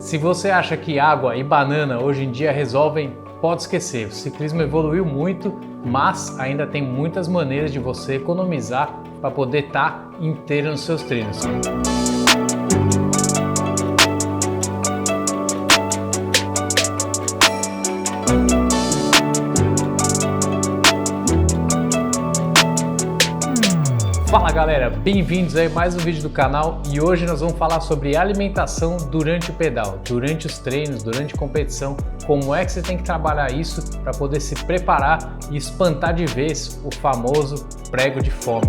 Se você acha que água e banana hoje em dia resolvem, pode esquecer. O ciclismo evoluiu muito, mas ainda tem muitas maneiras de você economizar para poder estar inteiro nos seus treinos. Fala galera, bem-vindos aí a mais um vídeo do canal e hoje nós vamos falar sobre alimentação durante o pedal, durante os treinos, durante a competição, como é que você tem que trabalhar isso para poder se preparar e espantar de vez o famoso prego de fome.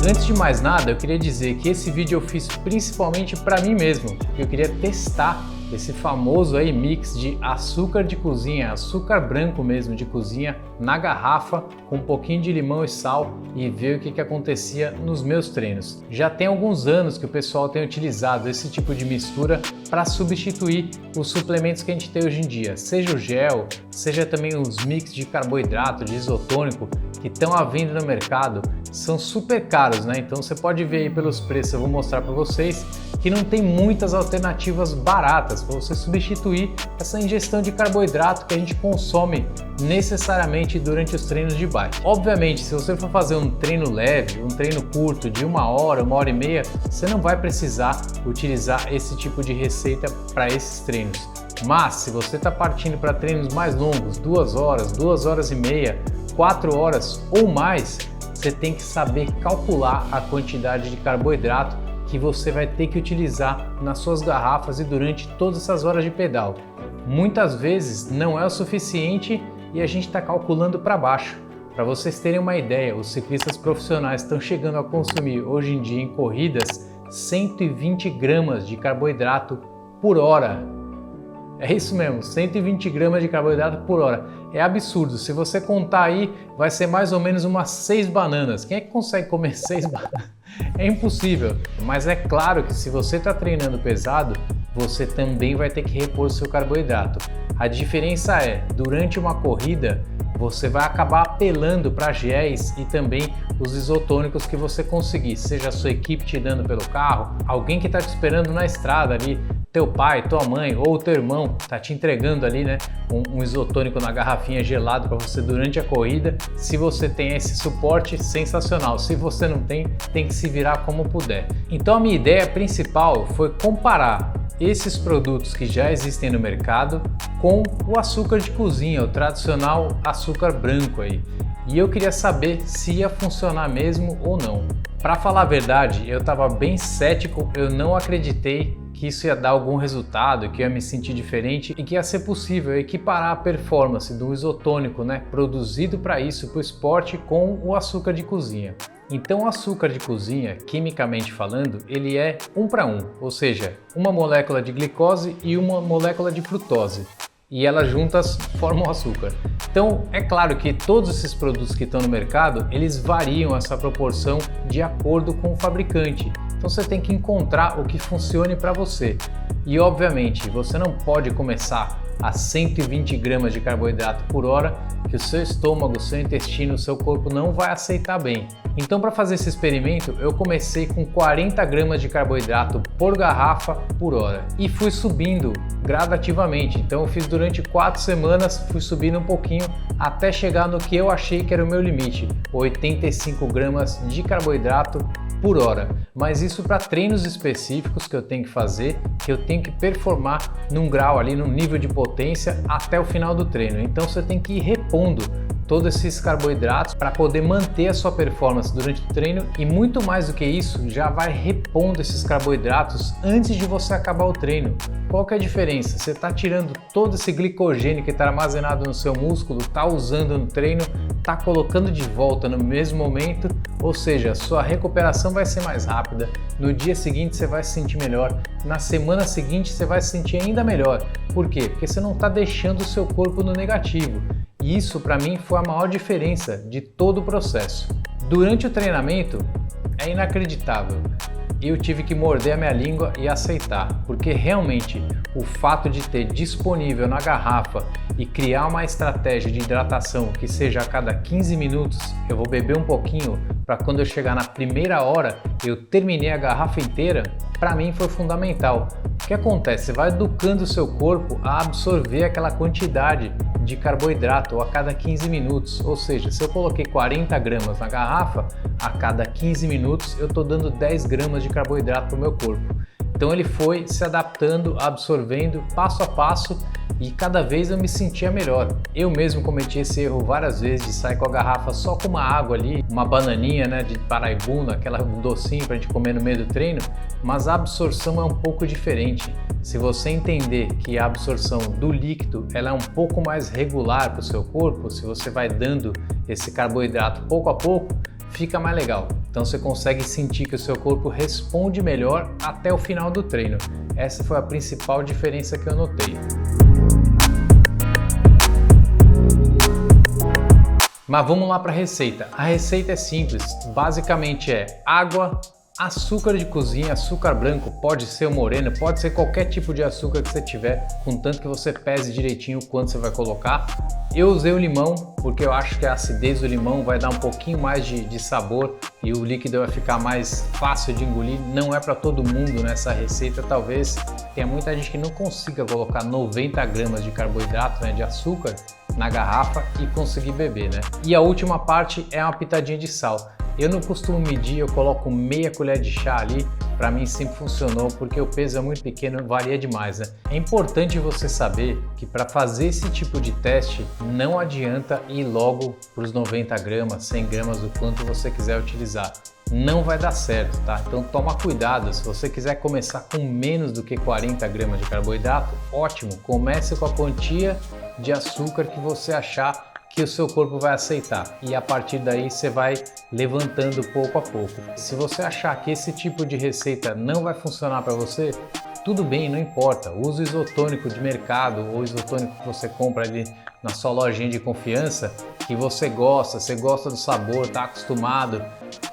Antes de mais nada, eu queria dizer que esse vídeo eu fiz principalmente para mim mesmo, porque eu queria testar esse famoso aí mix de açúcar de cozinha, açúcar branco mesmo de cozinha, na garrafa, com um pouquinho de limão e sal e ver o que acontecia nos meus treinos. Já tem alguns anos que o pessoal tem utilizado esse tipo de mistura para substituir os suplementos que a gente tem hoje em dia, seja o gel, seja também os mix de carboidrato, de isotônico, que estão à venda no mercado, são super caros, né? Então você pode ver aí pelos preços, eu vou mostrar para vocês que não tem muitas alternativas baratas para você substituir essa ingestão de carboidrato que a gente consome necessariamente durante os treinos de bike. Obviamente, se você for fazer um treino leve, um treino curto de 1 hora, 1h30, você não vai precisar utilizar esse tipo de receita para esses treinos. Mas se você está partindo para treinos mais longos, 2 horas, 2 horas e meia, 4 horas ou mais, você tem que saber calcular a quantidade de carboidrato que você vai ter que utilizar nas suas garrafas e durante todas essas horas de pedal. Muitas vezes não é o suficiente e a gente está calculando para baixo. Para vocês terem uma ideia, os ciclistas profissionais estão chegando a consumir hoje em dia em corridas 120 gramas de carboidrato por hora. É isso mesmo, 120 gramas de carboidrato por hora. É absurdo, se você contar aí, vai ser mais ou menos umas 6 bananas. Quem é que consegue comer 6 bananas? É impossível, mas é claro que se você está treinando pesado, você também vai ter que repor seu carboidrato. A diferença é, durante uma corrida, você vai acabar apelando para géis e também os isotônicos que você conseguir, seja a sua equipe te dando pelo carro, alguém que está te esperando na estrada ali, teu pai, tua mãe ou teu irmão tá te entregando ali, né, um isotônico na garrafinha gelado para você durante a corrida. Se você tem esse suporte, sensacional. Se você não tem, tem que se virar como puder. Então a minha ideia principal foi comparar esses produtos que já existem no mercado com o açúcar de cozinha, o tradicional açúcar branco aí. E eu queria saber se ia funcionar mesmo ou não. Para falar a verdade, eu estava bem cético, eu não acreditei que isso ia dar algum resultado, que ia me sentir diferente e que ia ser possível equiparar a performance do isotônico, né, produzido para isso, para o esporte, com o açúcar de cozinha. Então o açúcar de cozinha, quimicamente falando, ele é 1 para 1, ou seja, uma molécula de glicose e uma molécula de frutose. E elas juntas formam o açúcar. Então é claro que todos esses produtos que estão no mercado, eles variam essa proporção de acordo com o fabricante. Então você tem que encontrar o que funcione para você. E obviamente você não pode começar a 120 gramas de carboidrato por hora, que o seu estômago, o seu intestino, o seu corpo não vai aceitar bem. Então para fazer esse experimento eu comecei com 40 gramas de carboidrato por garrafa por hora e fui subindo gradativamente. Então eu fiz durante 4 semanas, fui subindo um pouquinho até chegar no que eu achei que era o meu limite, 85 gramas de carboidrato por hora. Mas isso para treinos específicos que eu tenho que fazer, que eu tenho que performar num grau ali, num nível de potência até o final do treino. Então você tem que ir repondo todos esses carboidratos para poder manter a sua performance durante o treino e muito mais do que isso, já vai repondo esses carboidratos antes de você acabar o treino. Qual que é a diferença? Você está tirando todo esse glicogênio que está armazenado no seu músculo, está usando no treino, está colocando de volta no mesmo momento, ou seja, sua recuperação vai ser mais rápida, no dia seguinte você vai se sentir melhor, na semana seguinte você vai se sentir ainda melhor. Por quê? Porque você não está deixando o seu corpo no negativo. E isso para mim foi a maior diferença de todo o processo. Durante o treinamento é inacreditável. Eu tive que morder a minha língua e aceitar, porque realmente o fato de ter disponível na garrafa e criar uma estratégia de hidratação que seja a cada 15 minutos, eu vou beber um pouquinho para quando eu chegar na primeira hora eu terminei a garrafa inteira, para mim foi fundamental. O que acontece? Você vai educando o seu corpo a absorver aquela quantidade de carboidrato a cada 15 minutos, ou seja, se eu coloquei 40 gramas na garrafa, a cada 15 minutos eu estou dando 10 gramas de carboidrato para o meu corpo. Então ele foi se adaptando, absorvendo passo a passo e cada vez eu me sentia melhor. Eu mesmo cometi esse erro várias vezes de sair com a garrafa só com uma água ali, uma bananinha, né, de paraibuna, aquela docinho para a gente comer no meio do treino, mas a absorção é um pouco diferente. Se você entender que a absorção do líquido ela é um pouco mais regular para o seu corpo, se você vai dando esse carboidrato pouco a pouco, fica mais legal. Então você consegue sentir que o seu corpo responde melhor até o final do treino. Essa foi a principal diferença que eu notei. Mas vamos lá para a receita. A receita é simples, basicamente é água, açúcar de cozinha, açúcar branco, pode ser o moreno, pode ser qualquer tipo de açúcar que você tiver, contanto que você pese direitinho o quanto você vai colocar. Eu usei o limão porque eu acho que a acidez do limão vai dar um pouquinho mais de sabor e o líquido vai ficar mais fácil de engolir. Não é para todo mundo nessa receita, talvez tenha muita gente que não consiga colocar 90 gramas de carboidrato, né, de açúcar na garrafa e conseguir beber, né? E a última parte é uma pitadinha de sal. Eu não costumo medir, eu coloco meia colher de chá ali, para mim sempre funcionou porque o peso é muito pequeno, varia demais, né? É importante você saber que para fazer esse tipo de teste não adianta ir logo para os 90 gramas, 100 gramas, do quanto você quiser utilizar. Não vai dar certo, tá? Então toma cuidado, se você quiser começar com menos do que 40 gramas de carboidrato, ótimo, comece com a quantia de açúcar que você achar que o seu corpo vai aceitar e a partir daí você vai levantando pouco a pouco. Se você achar que esse tipo de receita não vai funcionar para você, tudo bem, não importa, use o isotônico de mercado ou isotônico que você compra ali na sua lojinha de confiança, que você gosta do sabor, está acostumado,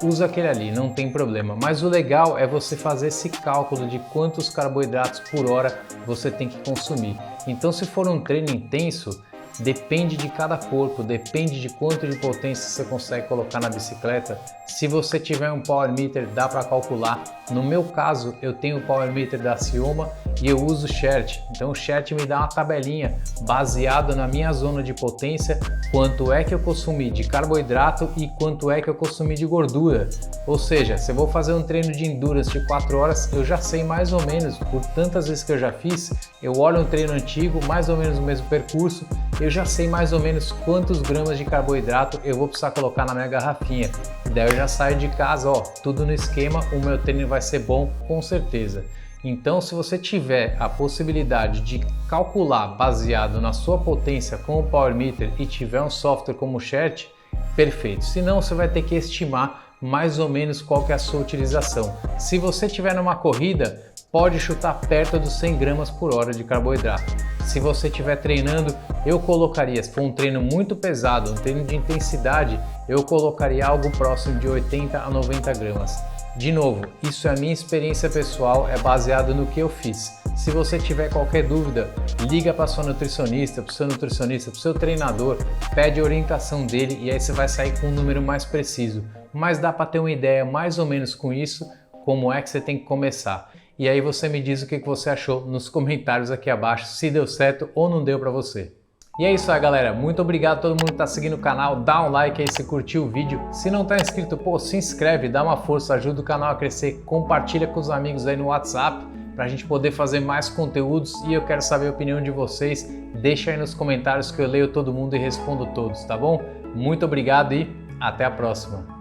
usa aquele ali, não tem problema. Mas o legal é você fazer esse cálculo de quantos carboidratos por hora você tem que consumir. Então se for um treino intenso, depende de cada corpo, depende de quanto de potência você consegue colocar na bicicleta. Se você tiver um Power Meter, dá para calcular. No meu caso, eu tenho o Power Meter da Cioma e eu uso o Shert. Então o Shert me dá uma tabelinha baseada na minha zona de potência, quanto é que eu consumi de carboidrato e quanto é que eu consumi de gordura. Ou seja, se eu vou fazer um treino de endurance de 4 horas, eu já sei mais ou menos, por tantas vezes que eu já fiz, eu olho um treino antigo, mais ou menos o mesmo percurso, eu já sei mais ou menos quantos gramas de carboidrato eu vou precisar colocar na minha garrafinha. Daí eu já saio de casa, ó, tudo no esquema, o meu treino vai ser bom com certeza. Então, se você tiver a possibilidade de calcular baseado na sua potência com o Power Meter e tiver um software como o Shert, perfeito. Senão, você vai ter que estimar mais ou menos qual que é a sua utilização. Se você tiver numa corrida, pode chutar perto dos 100 gramas por hora de carboidrato. Se você estiver treinando, eu colocaria, se for um treino muito pesado, um treino de intensidade, eu colocaria algo próximo de 80 a 90 gramas. De novo, isso é a minha experiência pessoal, é baseado no que eu fiz. Se você tiver qualquer dúvida, liga para sua nutricionista, para o seu nutricionista, para o seu treinador, pede a orientação dele e aí você vai sair com um número mais preciso. Mas dá para ter uma ideia mais ou menos com isso, como é que você tem que começar. E aí você me diz o que você achou nos comentários aqui abaixo, se deu certo ou não deu para você. E é isso aí, galera. Muito obrigado a todo mundo que está seguindo o canal. Dá um like aí se curtiu o vídeo. Se não está inscrito, pô, se inscreve, dá uma força, ajuda o canal a crescer. Compartilha com os amigos aí no WhatsApp para a gente poder fazer mais conteúdos. E eu quero saber a opinião de vocês. Deixa aí nos comentários que eu leio todo mundo e respondo todos, tá bom? Muito obrigado e até a próxima.